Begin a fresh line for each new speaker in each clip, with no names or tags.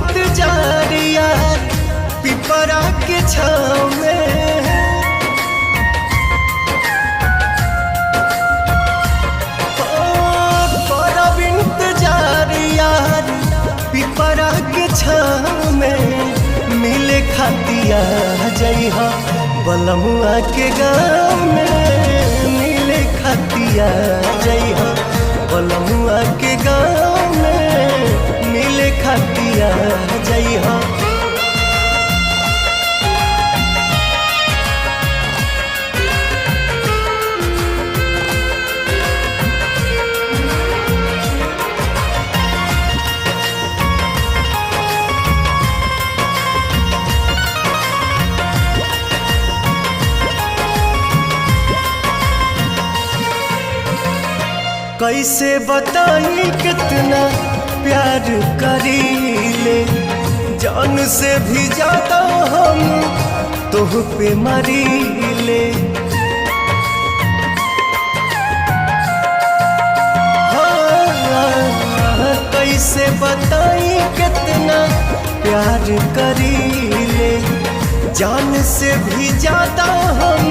इंतजार यार पिपरा के छाँव में। करब इंतजार यार पिपरा के छाँव में, मिले खातिया जइहा बलमुआ के गाँव में। मिले खातिया जइहा बलमुआ के गाँव में, मिले खातिया जइहा। कैसे बताई कितना प्यार करीले, जान से भी ज्यादा हम तुह पे मरीले। हाँ, कैसे बताई कितना प्यार करीले, जान से भी ज्यादा हम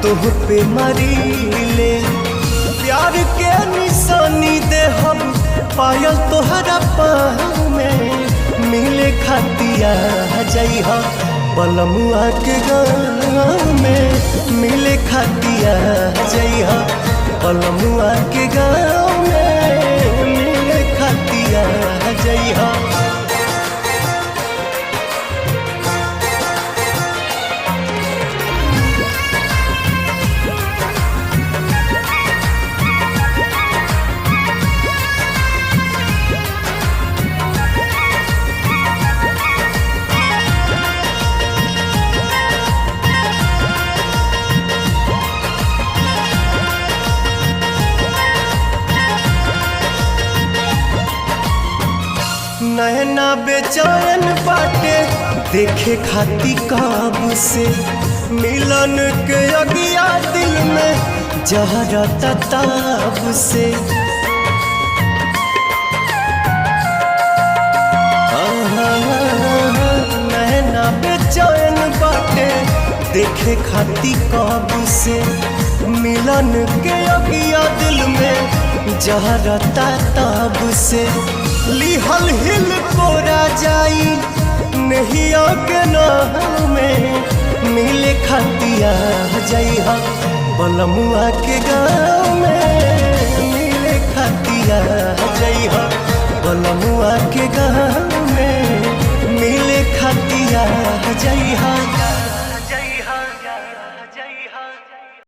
तुह पे मरीले। प्यार के निशानी दे हम पायल तोहरा पाँव में, मिले खातिया जइहा बलमुआ के गाँव में। मिले खातिया जइहा बलमुआ के गाँव में, मिले खातिया जइहा। नैना बेचैन बाटे देखे खाती काब से, मिलन के अगिया दिल में जहरा ताब से। नैना बेचैन बाटे देखे खाती काब से, मिलन के अगिया दिल में जहरा ताब से। लिहल हिल कोरा जाई नहिया के नाम में, मिले खातिया जइहा बलमुआ के गाँव में। मिले खातिया